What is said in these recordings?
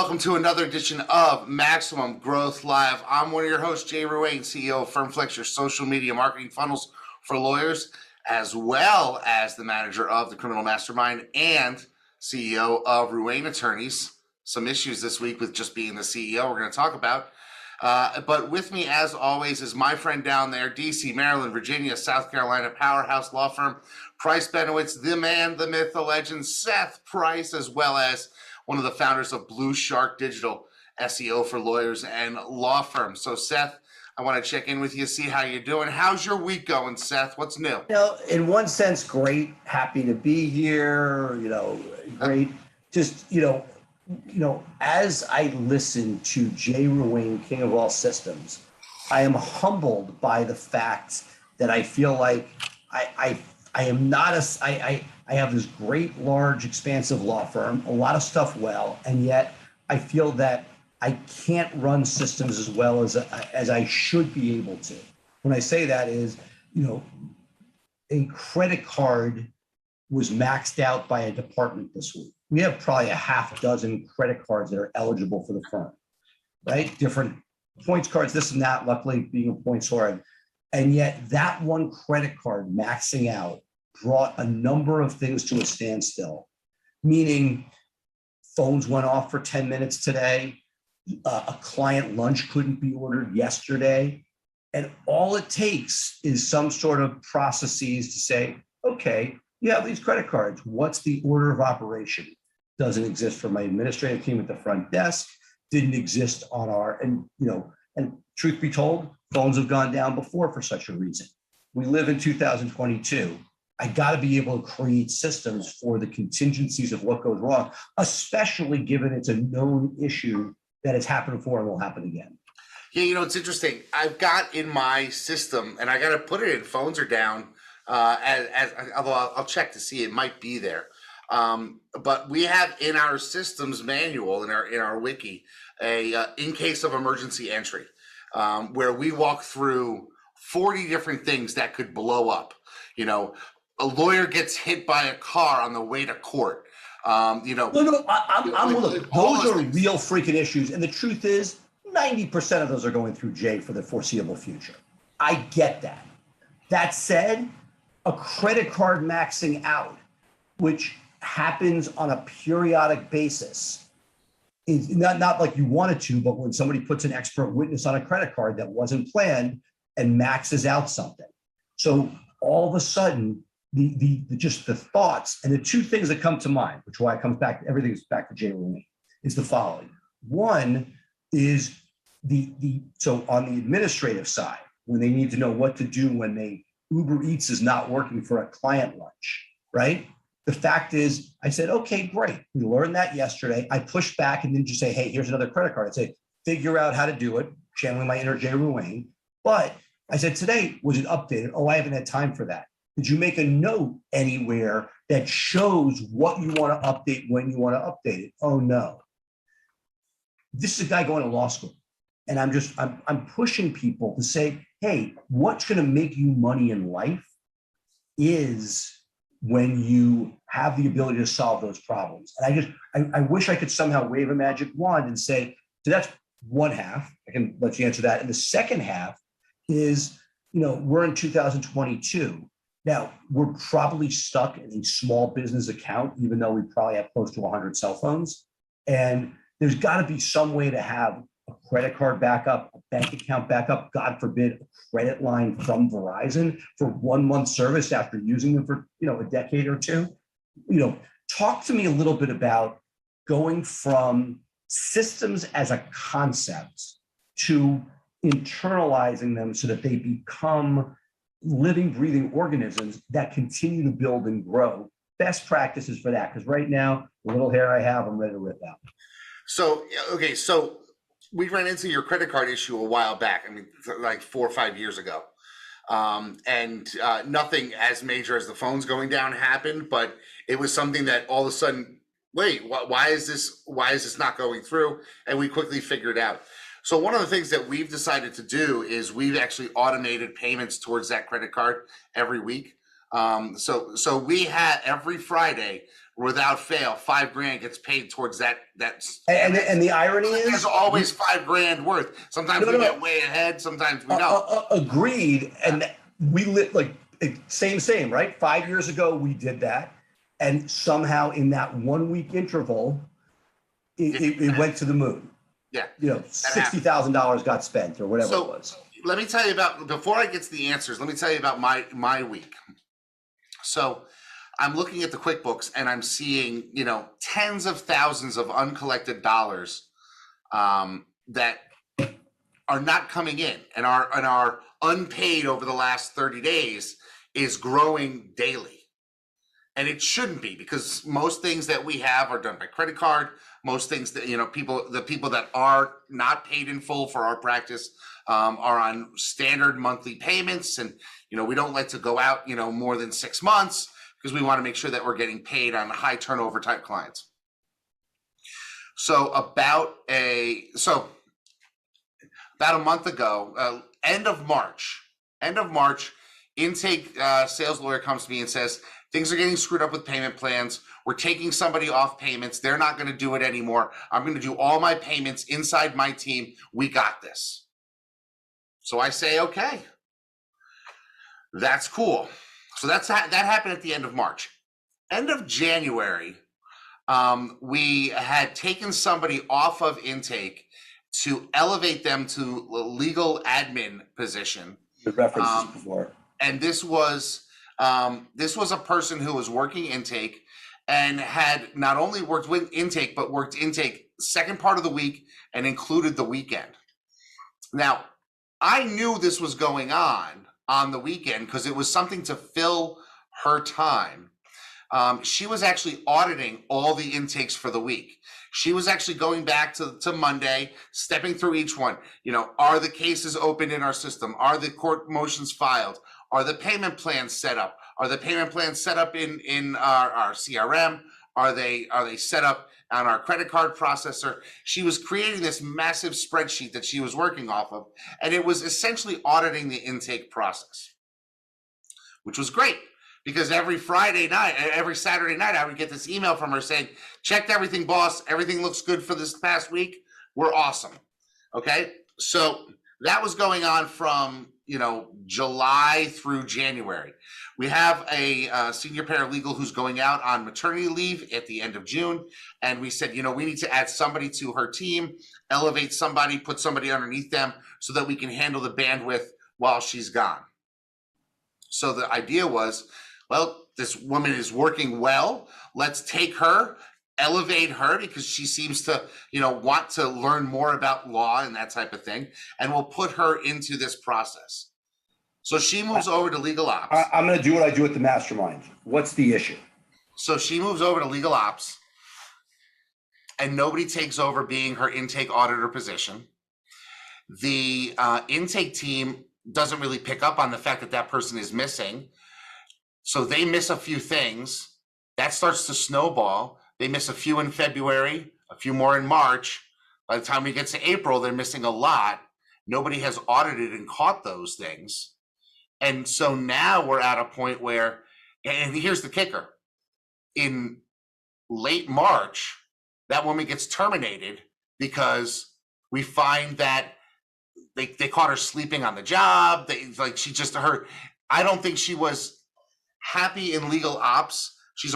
welcome to another edition of Maximum Growth Live. I'm one of your hosts, Jay Ruane, CEO of FirmFlex, your social media marketing funnels for lawyers, as well as the manager of the Criminal Mastermind and CEO of Ruane Attorneys. Some issues this week with just being the CEO we're going to talk about. But with me, as always, is my friend down there, DC, Maryland, Virginia, South Carolina, powerhouse law firm, Price Benowitz, the man, the myth, the legend, Seth Price, as well as one of the founders of Blue Shark Digital, SEO for lawyers and law firms. So Seth, I want to check in with you, see how you're doing. How's your week going, Seth? What's new? In one sense, great. Happy to be here. Great. Just, as I listen to Jay Ruane, King of All Systems, I am humbled by the fact that I feel like I am not I have this great, large, expansive law firm, a lot of stuff well, and yet I feel that I can't run systems as well as I should be able to. When I say that is, a credit card was maxed out by a department this week. We have probably a half dozen credit cards that are eligible for the firm, right? Different points cards, this and that, luckily being a points card. And yet that one credit card maxing out brought a number of things to a standstill, meaning phones went off for 10 minutes today. A client lunch couldn't be ordered yesterday. And all it takes is some sort of processes to say, okay, you have these credit cards. What's the order of operation? Doesn't exist for my administrative team at the front desk, didn't exist on our, and truth be told, phones have gone down before for such a reason. We live in 2022. I got to be able to create systems for the contingencies of what goes wrong, especially given it's a known issue that has happened before and will happen again. Yeah, it's interesting. I've got in my system, and I got to put it in, phones are down, although I'll check to see, it might be there. But we have in our systems manual, in our wiki, in case of emergency entry, where we walk through 40 different things that could blow up. A lawyer gets hit by a car on the way to court. I'm with it. Those are real freaking issues. And the truth is 90% of those are going through Jay for the foreseeable future. I get that. That said, a credit card maxing out, which happens on a periodic basis, is not like you wanted to, but when somebody puts an expert witness on a credit card that wasn't planned and maxes out something. So all of a sudden, just the thoughts and the two things that come to mind, which why it comes back, everything's back to Jay Ruane, is the following. One is so on the administrative side, when they need to know what to do when Uber Eats is not working for a client lunch, right? The fact is, I said, okay, great. We learned that yesterday. I pushed back and didn't just say, hey, here's another credit card. I'd say, figure out how to do it, channeling my inner Jay Ruane. But I said, today, was it updated? Oh, I haven't had time for that. Did you make a note anywhere that shows what you want to update when you want to update it? Oh, no. This is a guy going to law school. And I'm pushing people to say, hey, what's going to make you money in life is when you have the ability to solve those problems. And I wish I could somehow wave a magic wand and say, so that's one half. I can let you answer that. And the second half is, we're in 2022. Now, we're probably stuck in a small business account, even though we probably have close to 100 cell phones. And there's got to be some way to have a credit card backup, a bank account backup, God forbid, a credit line from Verizon for 1 month service after using them for, a decade or two. Talk to me a little bit about going from systems as a concept to internalizing them so that they become living, breathing organisms that continue to build and grow. Best practices for that, because right now, the little hair I have, I'm ready to rip out. So we ran into your credit card issue a while back. I mean, like 4 or 5 years ago. And nothing as major as the phones going down happened, but it was something that all of a sudden, wait, why is this not going through? And we quickly figured out. So one of the things that we've decided to do is we've actually automated payments towards that credit card every week. So we had every Friday without fail, $5,000 gets paid towards that. And the irony There's is always $5,000 worth. Sometimes we get way ahead. Sometimes we don't. Agreed. And we lit like same, right? 5 years ago, we did that. And somehow in that 1 week interval, it went to the moon. Yeah. $60,000 got spent or whatever it was. Let me tell you about, before I get to the answers, let me tell you about my week. So I'm looking at the QuickBooks and I'm seeing, tens of thousands of uncollected dollars that are not coming in, and are unpaid over the last 30 days is growing daily. And it shouldn't be, because most things that we have are done by credit card. Most things that, the people that are not paid in full for our practice are on standard monthly payments. And, we don't like to go out, more than 6 months, because we want to make sure that we're getting paid on high turnover type clients. So about a month ago, end of March, intake sales lawyer comes to me and says, things are getting screwed up with payment plans. We're taking somebody off payments. They're not going to do it anymore. I'm going to do all my payments inside my team. We got this. So I say, okay, that's cool. So that happened at the end of March. End of January, we had taken somebody off of intake to elevate them to a legal admin position. The references before. And this was a person who was working intake and had not only worked with intake, but worked intake second part of the week and included the weekend. Now, I knew this was going on the weekend because it was something to fill her time. She was actually auditing all the intakes for the week. She was actually going back to Monday, stepping through each one. Are the cases open in our system? Are the court motions filed? Are the payment plans set up? Are the payment plans set up in our CRM? Are they set up on our credit card processor? She was creating this massive spreadsheet that she was working off of, and it was essentially auditing the intake process, which was great. Because every Saturday night, I would get this email from her saying, checked everything, boss. Everything looks good for this past week. We're awesome. Okay. So that was going on from, July through January. We have a senior paralegal who's going out on maternity leave at the end of June. And we said, we need to add somebody to her team, elevate somebody, put somebody underneath them so that we can handle the bandwidth while she's gone. So the idea was, well, this woman is working well. Let's take her, elevate her, because she seems to, want to learn more about law and that type of thing. And we'll put her into this process. So she moves over to legal ops. I'm going to do what I do at the mastermind. What's the issue? So she moves over to legal ops, and nobody takes over being her intake auditor position. The intake team doesn't really pick up on the fact that that person is missing. So they miss a few things. That starts to snowball. They miss a few in February, a few more in March. By the time we get to April, they're missing a lot. Nobody has audited and caught those things. And so now we're at a point where, and here's the kicker, in late March, that woman gets terminated because we find that they caught her sleeping on the job. I don't think she was happy in legal ops. She was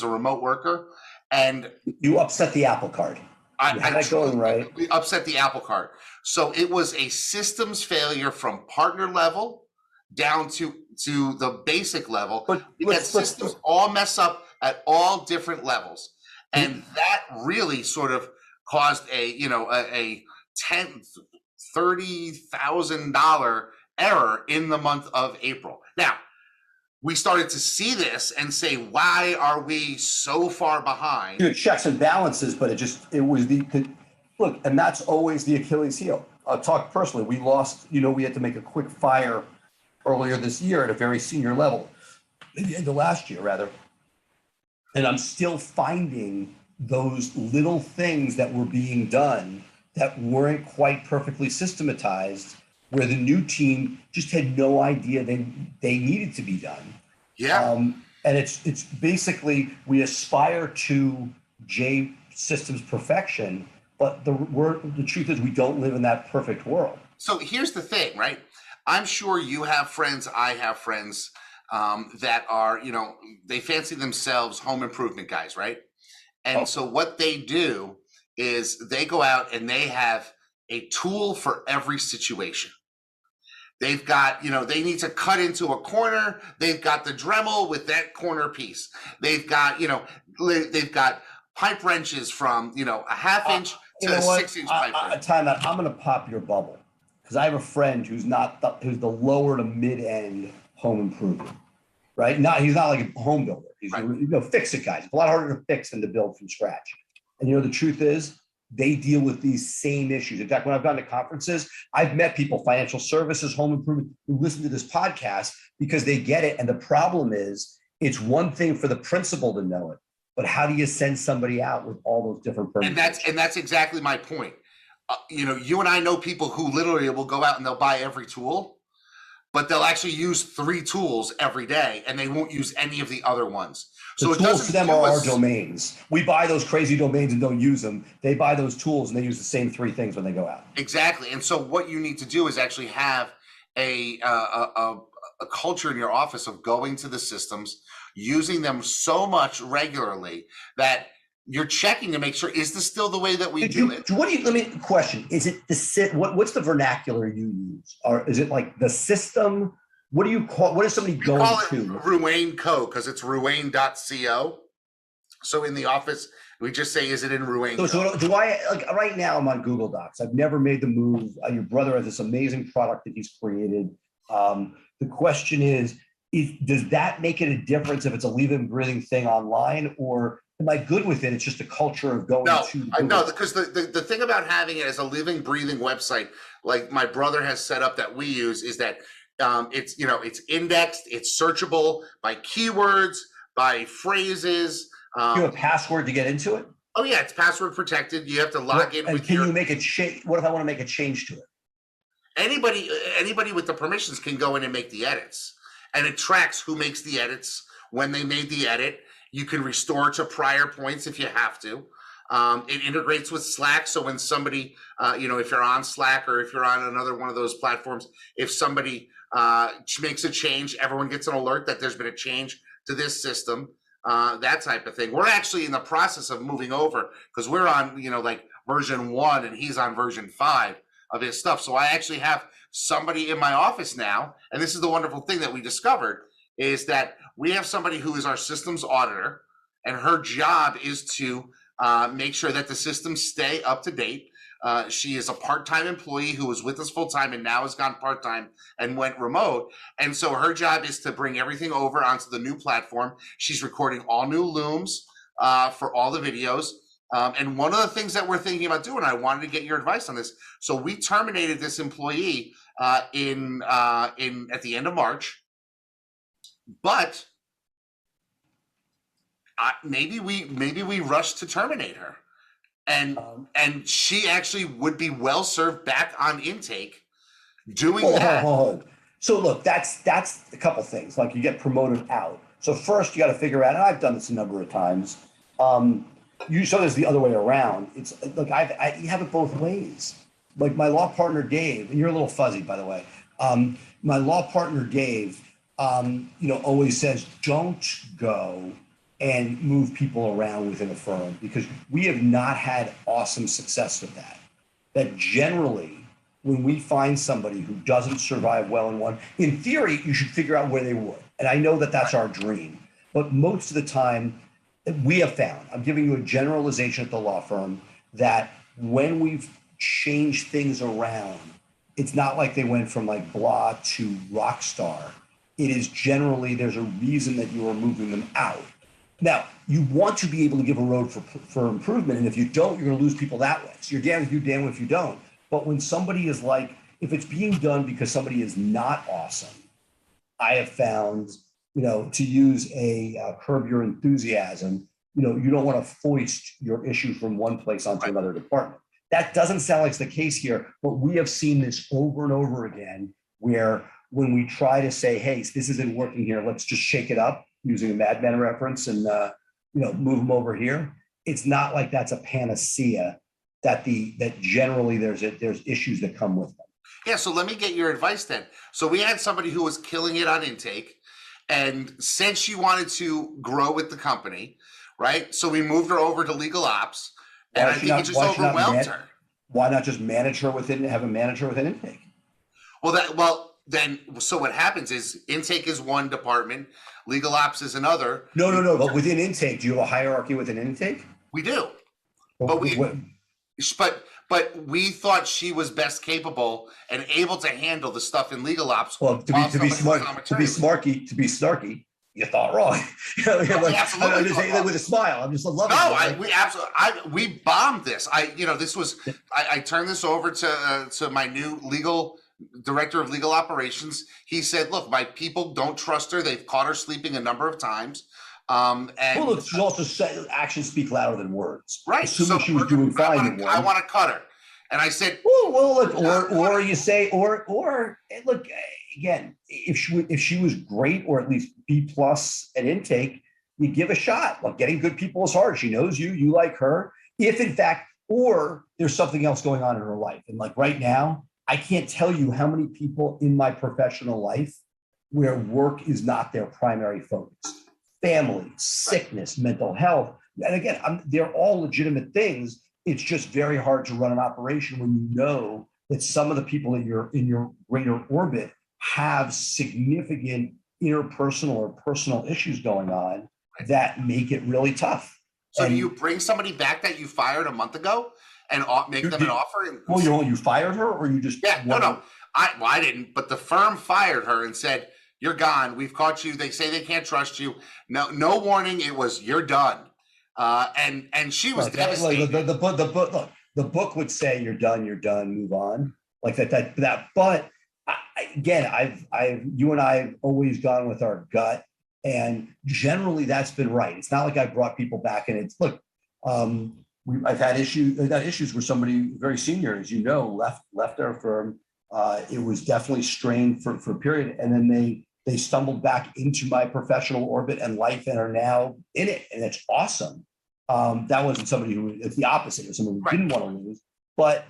a remote worker, and you upset the apple cart. We upset the apple cart. So it was a systems failure from partner level down to the basic level. But systems all mess up at all different levels, and that really sort of caused a $30,000 error in the month of April. Now, we started to see this and say, why are we so far behind? Checks and balances, but look, and that's always the Achilles heel. I'll talk personally. We lost, we had to make a quick fire earlier this year at a very senior level, maybe end of last year rather. And I'm still finding those little things that were being done that weren't quite perfectly systematized, where the new team just had no idea they needed to be done. Yeah. And it's basically, we aspire to J systems perfection, but the truth is we don't live in that perfect world. So here's the thing, right? I'm sure you have friends, I have friends that are, they fancy themselves home improvement guys, right? And so what they do is they go out and they have a tool for every situation. They've got, they need to cut into a corner. They've got the Dremel with that corner piece. They've got, they've got pipe wrenches from, a half inch to a 6-inch pipe wrench. Time out. I'm going to pop your bubble because I have a friend who's who's the lower to mid end home improvement, right? He's not like a home builder. He's right. Fix it guys. It's a lot harder to fix than to build from scratch. And the truth is, they deal with these same issues. In fact, when I've gone to conferences, I've met people, financial services, home improvement, who listen to this podcast because they get it. And the problem is, it's one thing for the principal to know it, but how do you send somebody out with all those different permutations? And that's exactly my point. You and I know people who literally will go out and they'll buy every tool, but they'll actually use 3 tools every day and they won't use any of the other ones. So the tools to them are our domains. We buy those crazy domains and don't use them. They buy those tools and they use the same 3 things when they go out. Exactly. And so what you need to do is actually have a culture in your office of going to the systems, using them so much regularly that you're checking to make sure, is this still the way that we do it? Let me question. Is it what's the vernacular you use? Or is it like the system? What do you call, what is somebody going to? Ruane Co. because it's ruane.co. So in the office, we just say, is it in Ruane? So do I, like right now I'm on Google Docs. I've never made the move. Your brother has this amazing product that he's created. The question is, does that make it a difference if it's a living, breathing thing online, or am I good with it? It's just a culture of going to. No, because the thing about having it as a living, breathing website, like my brother has set up that we use, is that it's it's indexed, it's searchable by keywords, by phrases. You have a password to get into it? Oh yeah, it's password protected. You have to log in. And can you make a change? What if I want to make a change to it? Anybody with the permissions can go in and make the edits, and it tracks who makes the edits, when they made the edit. You can restore to prior points if you have to. It integrates with Slack, so when somebody, if you're on Slack or if you're on another one of those platforms, if somebody makes a change, everyone gets an alert that there's been a change to this system, that type of thing. We're actually in the process of moving over because we're on, like version 1 and he's on version 5 of his stuff. So I actually have somebody in my office now, and this is the wonderful thing that we discovered, is that we have somebody who is our systems auditor, and her job is to make sure that the systems stay up to date. She is a part-time employee who was with us full-time and now has gone part-time and went remote. And so her job is to bring everything over onto the new platform. She's recording all new looms for all the videos. And one of the things that we're thinking about doing, I wanted to get your advice on this. So we terminated this employee at the end of March, but maybe we rushed to terminate her, and she actually would be well served back on intake doing that. So look, that's a couple things. Like you get promoted out. So first you got to figure out, and I've done this a number of times. You saw this the other way around. It's like you have it both ways. Like my law partner Dave, and you're a little fuzzy by the way. My law partner Dave, always says don't go and move people around within a firm, because we have not had awesome success with that. That generally, when we find somebody who doesn't survive well in one, in theory, you should figure out where they would. And I know that that's our dream, but most of the time we have found, I'm giving you a generalization at the law firm, that when we've changed things around, it's not like they went from like blah to rock star. It is generally, there's a reason that you are moving them out. Now, you want to be able to give a road for improvement. And if you don't, you're going to lose people that way. So you're damned if you, damned if you don't. But when somebody is like, if it's being done because somebody is not awesome, I have found, to use a curb your enthusiasm, you don't want to foist your issue from one place onto another department. That doesn't sound like it's the case here, but we have seen this over and over again where when we try to say, hey, this isn't working here, let's just shake it up using a Mad Men reference and move them over here. It's not like that's a panacea that generally there's issues that come with them. Yeah, so let me get your advice then. So we had somebody who was killing it on intake and said she wanted to grow with the company, right? So we moved her over to legal ops, and I think it just overwhelmed her. Why not just manage her within, have a manager within intake? So what happens is intake is one department, legal ops is another. No. But within intake, do you have a hierarchy within intake? We do. But we thought she was best capable and able to handle the stuff in legal ops. Well, to be snarky, you thought wrong. I'm just saying that with a smile. I'm just loving it. We bombed this. I turned this over to my new director of legal operations. He said, "Look, my people don't trust her. They've caught her sleeping a number of times." She also said actions speak louder than words. Right. Assuming she was doing fine. I want to cut her. And I said, look, or you say, or look, again, if she was great or at least B+ at intake, you give a shot. Look, getting good people is hard. She knows you like her. If in fact, or there's something else going on in her life. And like right now, I can't tell you how many people in my professional life where work is not their primary focus. Family, sickness, mental health. And again, they're all legitimate things. It's just very hard to run an operation when you know that some of the people in your greater orbit have significant interpersonal or personal issues going on that make it really tough. So do you bring somebody back that you fired a month ago and make them an offer? You fired her, or you just I didn't, but the firm fired her and said, "You're gone. We've caught you. They say they can't trust you. No warning. It was you're done." And she was devastated. The book would say you're done, move on, like that. But again, you and I have always gone with our gut, and generally that's been right. It's not like I brought people back and it's look. I've had issues where somebody very senior, as you know, left our firm. It was definitely strained for a period, and then they stumbled back into my professional orbit and life and are now in it, and it's awesome. That wasn't somebody it's the opposite. It was somebody who didn't want to lose. But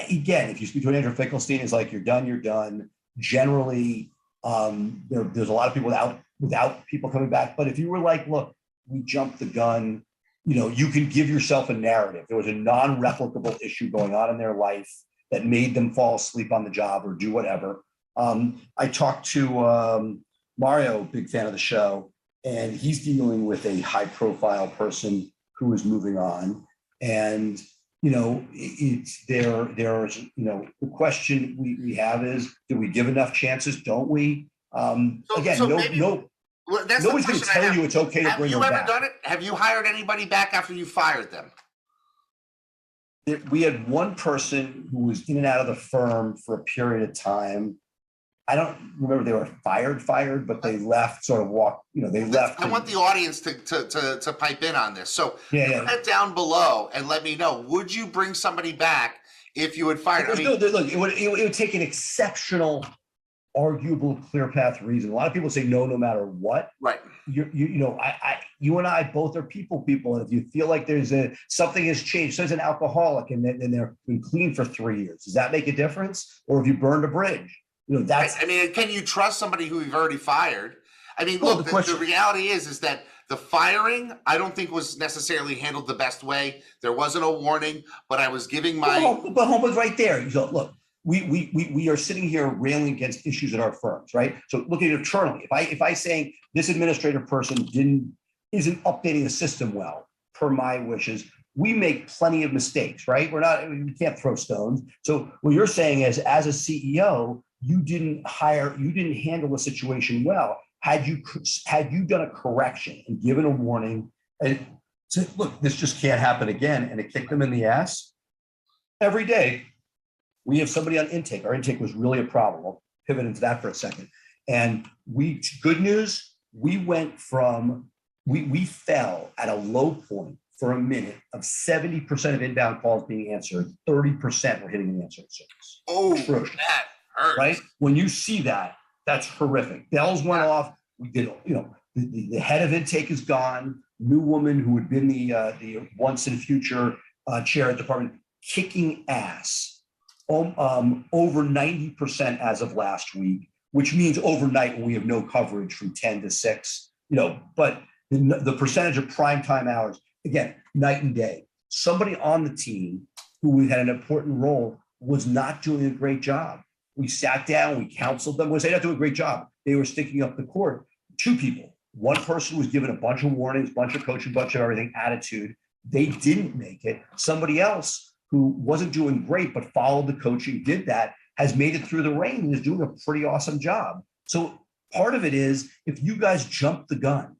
again, if you speak to an Andrew Finkelstein, it's like you're done. Generally, there's a lot of people without people coming back. But if you were like, look, we jumped the gun, you can give yourself a narrative. There was a non-replicable issue going on in their life that made them fall asleep on the job or do whatever. I talked to Mario, big fan of the show, and he's dealing with a high-profile person who is moving on. And, there's, the question we have is, do we give enough chances? Don't we? Nobody's going to tell you it's okay to bring her back. Have you ever done it? Have you hired anybody back after you fired them? We had one person who was in and out of the firm for a period of time. I don't remember they were fired, but they left, sort of walked, they left. I want the audience to pipe in on this. So comment down below and let me know, would you bring somebody back if you had fired? Look, it would take an exceptional, arguable, clear path reason. A lot of people say no matter what. Right. You and I both are people, and if you feel like something has changed, so as an alcoholic and they're been clean for 3 years, does that make a difference? Or if you burned a bridge? Can you trust somebody who you've already fired? The reality is that the firing, I don't think was necessarily handled the best way. There wasn't a warning, but I was giving my. But right there, you go, look, we are sitting here railing against issues at our firms, right? So looking internally, if I saying this administrative person isn't updating the system well, per my wishes, we make plenty of mistakes, right? We can't throw stones. So what you're saying is, as a CEO, you didn't handle the situation well. Had you done a correction and given a warning and said, look, this just can't happen again, and it kicked them in the ass? Every day, we have somebody on intake. Our intake was really a problem. I'll pivot into that for a second. And good news, we fell at a low point for a minute of 70% of inbound calls being answered, 30% were hitting an answering service. Oh, that hurts. Right? When you see that, That's horrific. Bells went off. We did, the head of intake is gone. New woman who had been the once in future chair of the department, kicking ass. Over 90% as of last week, which means overnight when we have no coverage from 10 to 6, but the percentage of primetime hours, again, night and day. Somebody on the team who had an important role was not doing a great job. We sat down, we counseled them. When they not doing a great job, they were sticking up the court. 2 people. One person was given a bunch of warnings, bunch of coaching, bunch of everything, attitude. They didn't make it. Somebody else who wasn't doing great, but followed the coaching, did that, has made it through the rain and is doing a pretty awesome job. So part of it is, if you guys jumped the gun,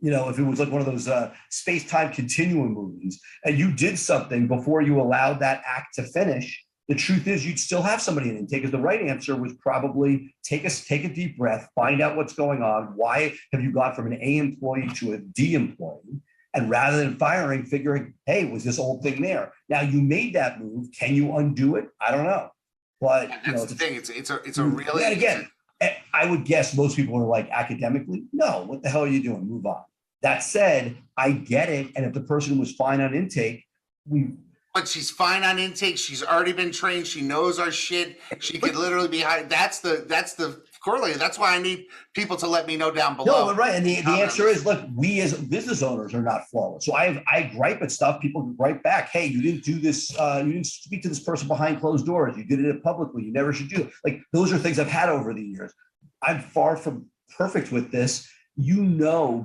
if it was like one of those space-time continuum movies, and you did something before you allowed that act to finish, the truth is you'd still have somebody in intake. Because the right answer was probably take a deep breath, find out what's going on. Why have you gone from an A employee to a D employee? And rather than firing, figuring, hey, was this old thing there? Now you made that move. Can you undo it? I don't know. But that's the thing. It's a really, and again, I would guess most people are like, academically, no, what the hell are you doing? Move on. That said, I get it. And if the person was fine on intake, but she's fine on intake. She's already been trained. She knows our shit. She could literally be high. That's the correlate. That's why I need people to let me know down below. No, right. And the answer is, look, we as business owners are not flawless. So I gripe at stuff. People gripe back. Hey, you didn't do this. You didn't speak to this person behind closed doors. You did it publicly. You never should do it. Like, those are things I've had over the years. I'm far from perfect with this.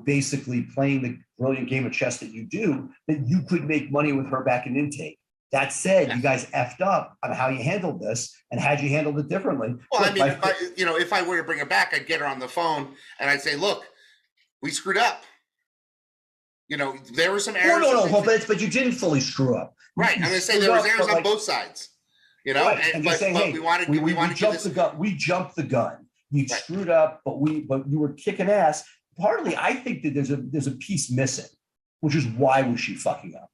Basically playing the brilliant game of chess that you do, that you could make money with her back in intake. That said, you guys effed up on how you handled this, and had you handled it differently. Well, I mean, if I were to bring her back, I'd get her on the phone and I'd say, look, we screwed up. There were some errors. No, but you didn't fully screw up. Right. I'm going to say there was errors on both sides. Right. But we wanted to jump the gun. We jumped the gun. You screwed up, but you were kicking ass. Partly, I think that there's a piece missing, which is, why was she fucking up?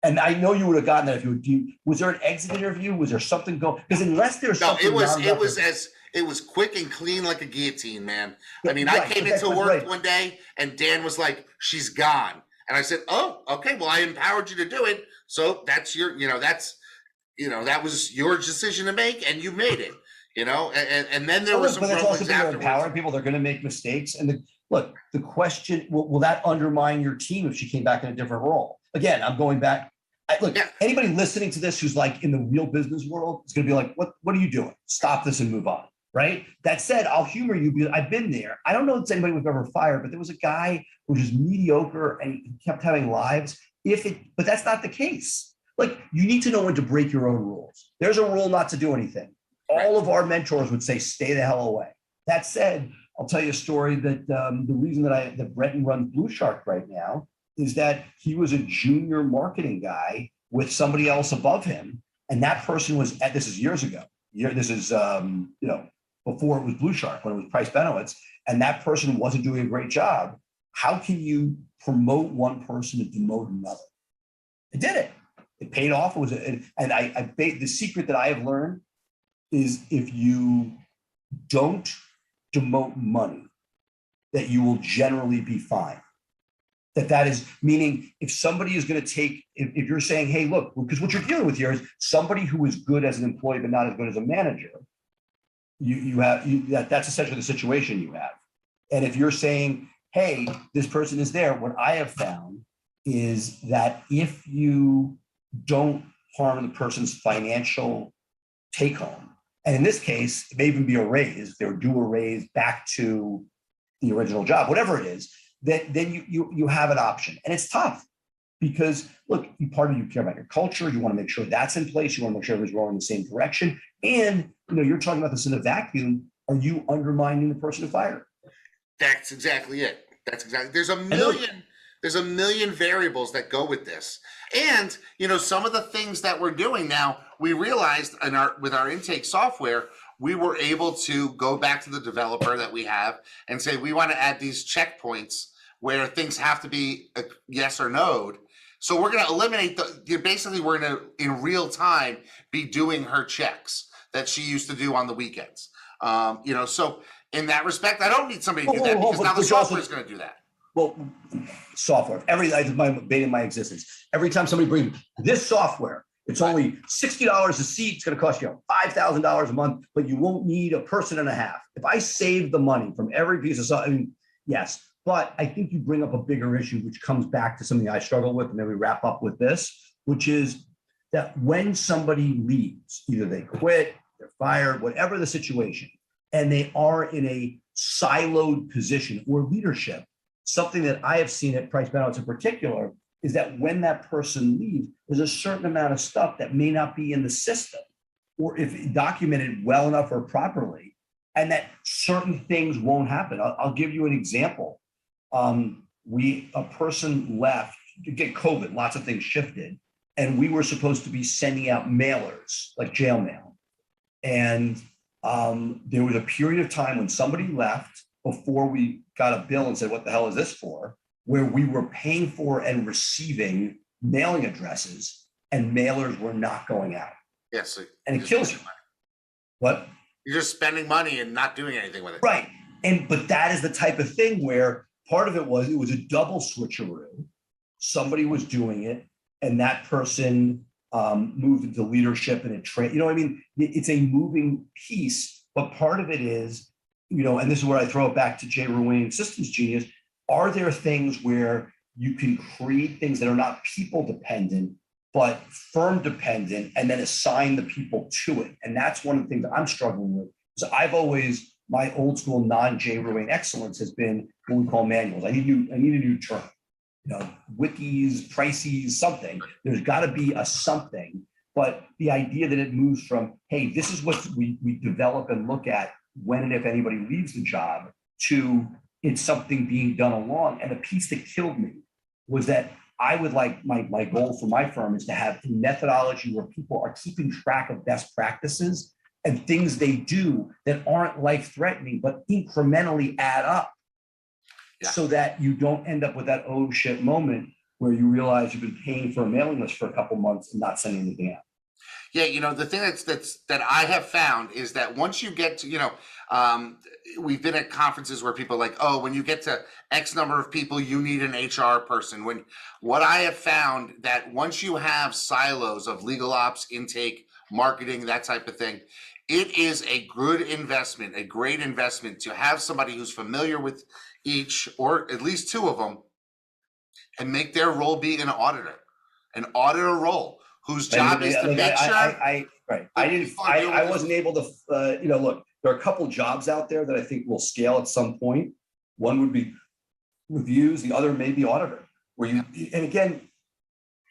And I know you would have gotten that if you would. Was there an exit interview? Was there something going? Because unless there's something, it was quick and clean like a guillotine, man. I mean, I came into work one day and Dan was like, "She's gone," and I said, "Oh, okay. Well, I empowered you to do it, so that's that was your decision to make, and you made it." And then there was some problems afterwards. Empowering people, they're going to make mistakes. And the question, will that undermine your team if she came back in a different role? Again, I'm going back. Anybody listening to this who's like in the real business world is going to be like, what are you doing? Stop this and move on, right? That said, I'll humor you because I've been there. I don't know if it's anybody we've ever fired, but there was a guy who was just mediocre and he kept having lives. But that's not the case. Like, you need to know when to break your own rules. There's a rule not to do anything. All of our mentors would say, stay the hell away. That said, I'll tell you a story that the reason that Breton runs Blue Shark right now is that he was a junior marketing guy with somebody else above him. And that person was this is years ago. This is, before it was Blue Shark, when it was Price Benowitz, and that person wasn't doing a great job. How can you promote one person to demote another? It did it. It paid off. The secret that I have learned is, if you don't demote money, that you will generally be fine. That is, meaning if somebody is going to take, if you're saying, hey, look, because what you're dealing with here is somebody who is good as an employee but not as good as a manager, that's essentially the situation you have. And if you're saying, hey, this person is there, what I have found is that if you don't harm the person's financial take home, and in this case, it may even be a raise, they would do a raise back to the original job, whatever it is, then you have an option. And it's tough because, look, you care about your culture. You want to make sure that's in place. You want to make sure everybody's rolling in the same direction. And you're talking about this in a vacuum. Are you undermining the person who fired? That's exactly it. There's a million variables that go with this. And some of the things that we're doing now, we realized with our intake software, we were able to go back to the developer that we have and say, we want to add these checkpoints where things have to be a yes or no. So we're going to eliminate we're going to, in real time, be doing her checks that she used to do on the weekends. So in that respect. I don't need somebody to do that because now the software is going to do that. Well, software. In my existence. Every time somebody brings this software, it's only $60 a seat. It's going to cost you $5,000 a month, but you won't need a person and a half. If I save the money from every piece of software, I mean, yes. But I think you bring up a bigger issue, which comes back to something I struggle with, and then we wrap up with this, which is that when somebody leaves, either they quit, they're fired, whatever the situation, and they are in a siloed position or leadership, something that I have seen at Price Balance in particular is that when that person leaves, there's a certain amount of stuff that may not be in the system, or if documented well enough or properly, and that certain things won't happen. I'll give you an example. A person left to get COVID, lots of things shifted, and we were supposed to be sending out mailers, like jail mail. And there was a period of time when somebody left before we got a bill and said, what the hell is this for? Where we were paying for and receiving mailing addresses and mailers were not going out. Yes. And it kills you. What? You're just spending money and not doing anything with it. Right. But that is the type of thing where part of it was a double switcheroo. Somebody was doing it and that person moved into leadership and you know what I mean? It's a moving piece, but part of it is, and this is where I throw it back to Jay Ruane, Systems Genius. Are there things where you can create things that are not people dependent, but firm dependent, and then assign the people to it? And that's one of the things that I'm struggling with. So my old school non-Jay Ruane excellence has been what we call manuals. I need a new term, wikis, pricey, something. There's got to be a something, but the idea that it moves from, hey, this is what we develop and look at when and if anybody leaves the job, to it's something being done along. And the piece that killed me was that I would like my goal for my firm is to have a methodology where people are keeping track of best practices and things they do that aren't life-threatening, but incrementally add up, so that you don't end up with that oh shit moment where you realize you've been paying for a mailing list for a couple months and not sending anything out. Yeah, the thing that I have found is that once you get to, we've been at conferences where people are like, oh, when you get to X number of people, you need an HR person. What I have found that once you have silos of legal ops, intake, marketing, that type of thing, it is a good investment, a great investment to have somebody who's familiar with each, or at least two of them, and make their role be an auditor role. Whose job is to make sure. I wasn't able to, look, there are a couple jobs out there that I think will scale at some point. One would be reviews, the other may be auditor, and again,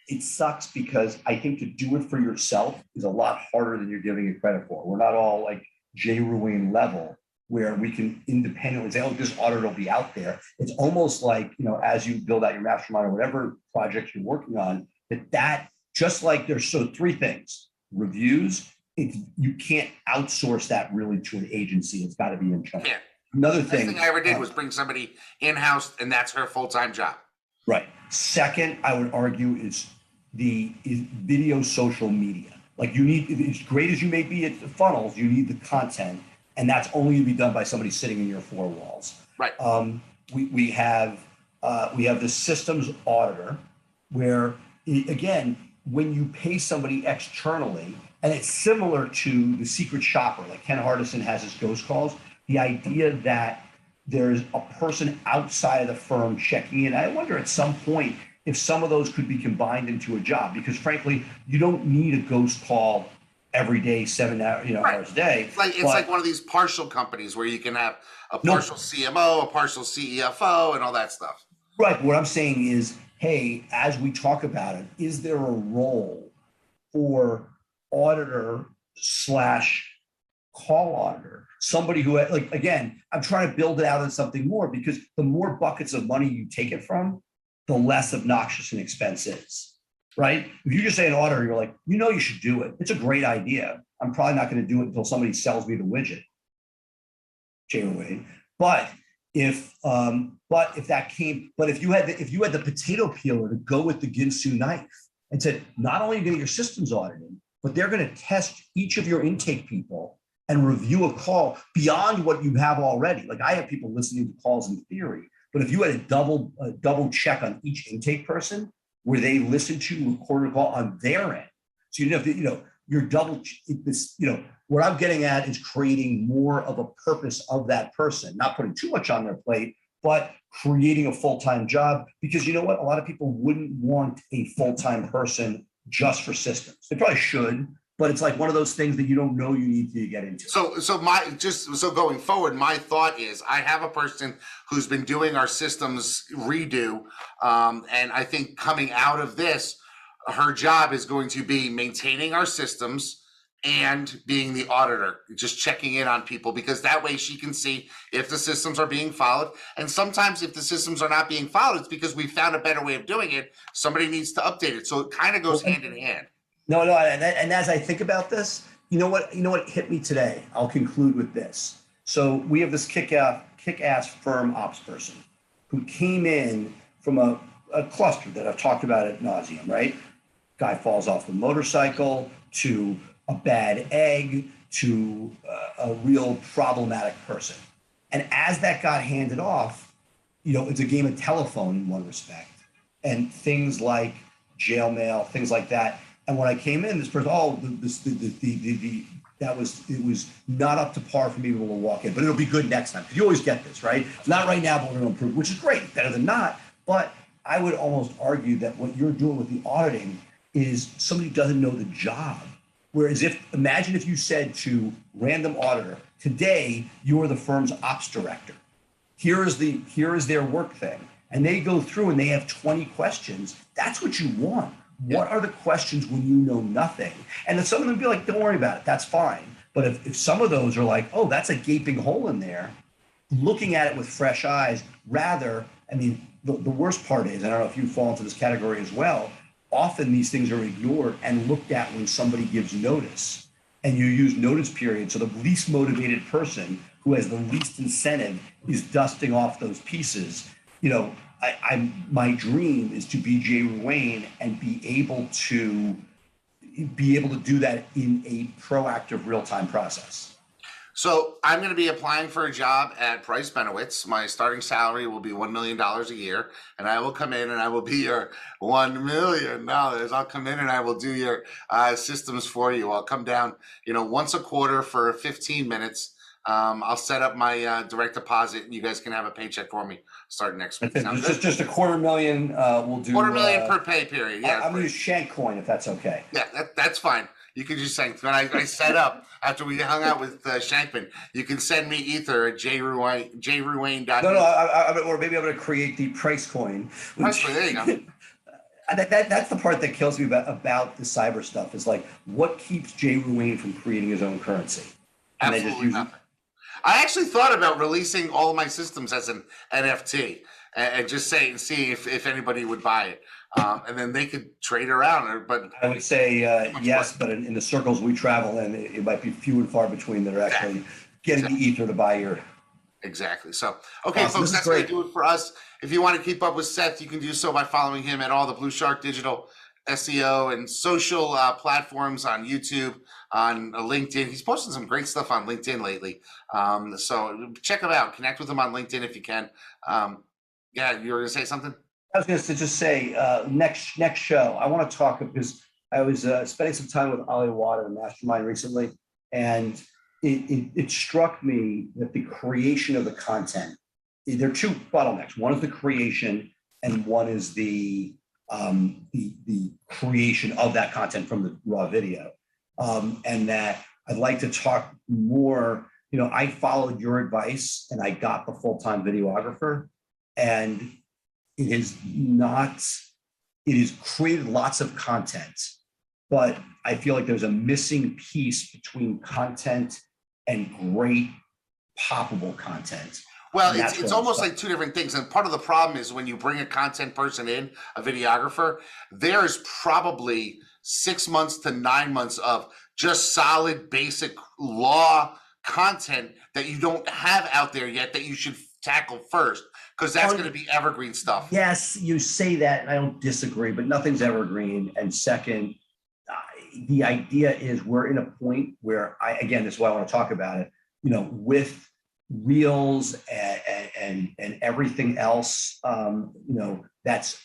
it sucks because I think to do it for yourself is a lot harder than you're giving it credit for. We're not all like Jay Ruane level where we can independently say, oh, this auditor will be out there. It's almost like, as you build out your mastermind or whatever project you're working on, that just like there's three things: reviews, you can't outsource that really to an agency. It's got to be internal. Yeah. Another thing. thing The thing I ever did was bring somebody in-house, and that's her full-time job. Right. Second, I would argue is video social media. Like you need, as great as you may be at the funnels, you need the content, and that's only to be done by somebody sitting in your four walls. Right. We have the systems auditor where, again, when you pay somebody externally, and it's similar to the secret shopper, like Ken Hardison has his ghost calls, the idea that there's a person outside of the firm checking in. I wonder at some point if some of those could be combined into a job, because frankly, you don't need a ghost call every day, 7 hours, hours a day. It's like one of these partial companies where you can have a partial CMO, a partial CEFO, and all that stuff. Right. What I'm saying is, hey, as we talk about it, is there a role for auditor / call auditor? Somebody who, like, again, I'm trying to build it out into something more, because the more buckets of money you take it from, the less obnoxious an expense is, right? If you just say an auditor, you're like, you should do it. It's a great idea. I'm probably not going to do it until somebody sells me the widget, Jay Ruane. But if you had the potato peeler to go with the Ginsu knife and said, not only are you going to get your systems audited, but they're going to test each of your intake people and review a call beyond what you have already. Like I have people listening to calls in theory, but if you had a double check on each intake person where they listen to record a call on their end, so you don't have to, you're this, what I'm getting at is creating more of a purpose of that person, not putting too much on their plate, but creating a full-time job. Because you know what? A lot of people wouldn't want a full-time person just for systems. They probably should, but it's like one of those things that you don't know you need to get into. So going forward, my thought is I have a person who's been doing our systems redo, and I think coming out of this, her job is going to be maintaining our systems and being the auditor, just checking in on people, because that way she can see if the systems are being followed. And sometimes if the systems are not being followed, it's because we found a better way of doing it. Somebody needs to update it. So it kind of goes hand in hand. No, and as I think about this, you know what hit me today? I'll conclude with this. So we have this kick-ass firm ops person who came in from a cluster that I've talked about ad nauseum, right? Guy falls off the motorcycle to a bad egg to a real problematic person. And as that got handed off, it's a game of telephone in one respect, and things like jail mail, things like that. And when I came in, this person, it was not up to par for me to be able to walk in, but it'll be good next time. Because you always get this, right? It's not right now, but we're going to improve, which is great, better than not. But I would almost argue that what you're doing with the auditing is somebody who doesn't know the job. Whereas imagine if you said to random auditor, today you're the firm's ops director. Here is their work thing. And they go through and they have 20 questions. That's what you want. Yeah. What are the questions when you know nothing? And then some of them be like, don't worry about it, that's fine. But if some of those are like, oh, that's a gaping hole in there, looking at it with fresh eyes, the worst part is, I don't know if you fall into this category as well, often these things are ignored and looked at when somebody gives notice, and you use notice period. So the least motivated person who has the least incentive is dusting off those pieces. My dream is to be Jay Ruane and be able to do that in a proactive real-time process. So I'm going to be applying for a job at Price Benowitz. My starting salary will be $1 million a year, and I will come in and I will be your $1 million. I'll come in and I will do your systems for you. I'll come down, once a quarter for 15 minutes. I'll set up my direct deposit, and you guys can have a paycheck for me starting next week. Just a $250,000. We'll do $250,000 per pay period. Yeah, I'm going to use Shank Coin if that's okay. Yeah, that's fine. You can just send. When I set up after we hung out with Shankman, you can send me ether at jruane. No, or maybe I'm going to create the Price Coin. There you go. That's the part that kills me about the cyber stuff. Is like, what keeps Jay Ruane from creating his own currency? And absolutely nothing. I actually thought about releasing all of my systems as an NFT and just see if anybody would buy it. And then they could trade around. But I would say yes, but in the circles we travel in, it might be few and far between that are actually getting the ether to buy your. Exactly. So, okay, folks, that's going to do it for us. If you want to keep up with Seth, you can do so by following him at all the Blue Shark Digital SEO and social platforms on YouTube, on LinkedIn. He's posted some great stuff on LinkedIn lately. So check him out. Connect with him on LinkedIn if you can. Yeah, you were going to say something? I was going to just say next show, I want to talk, because I was spending some time with Ali Watt in the mastermind recently, and it struck me that the creation of the content, there are two bottlenecks. One is the creation, and one is the creation of that content from the raw video. And that I'd like to talk more. I followed your advice and I got the full-time videographer, and it has created lots of content, but I feel like there's a missing piece between content and great poppable content. Well, it's almost like two different things. And part of the problem is when you bring a content person in, a videographer, there's probably 6 months to 9 months of just solid, basic law content that you don't have out there yet that you should tackle first, because that's going to be evergreen stuff. Yes, you say that, and I don't disagree, but nothing's evergreen. And second, the idea is we're in a point where again, this is why I want to talk about it, with reels and everything else, that's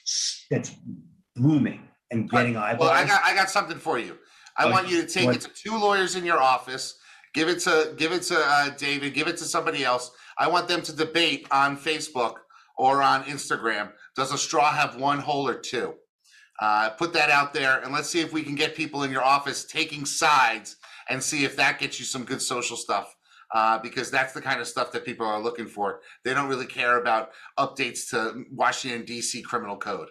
blooming and getting eyeballs. Well, I got something for you. I want you to take it to 2 lawyers in your office, give it to David, give it to somebody else. I want them to debate on Facebook or on Instagram. Does a straw have 1 hole or 2? Put that out there, and let's see if we can get people in your office taking sides and see if that gets you some good social stuff. Because that's the kind of stuff that people are looking for. They don't really care about updates to Washington, D.C. criminal code.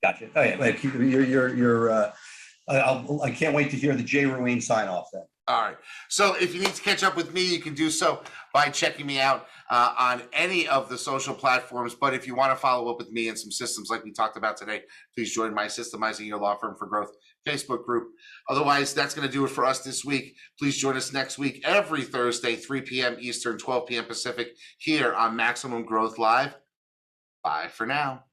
Gotcha. Oh, yeah. Like I can't wait to hear the Jay Ruane sign off then. All right. So if you need to catch up with me, you can do so by checking me out on any of the social platforms. But if you want to follow up with me in some systems like we talked about today, please join my Systemizing Your Law Firm for Growth Facebook group. Otherwise, that's going to do it for us this week. Please join us next week, every Thursday, 3 p.m. Eastern, 12 p.m. Pacific, here on Maximum Growth Live. Bye for now.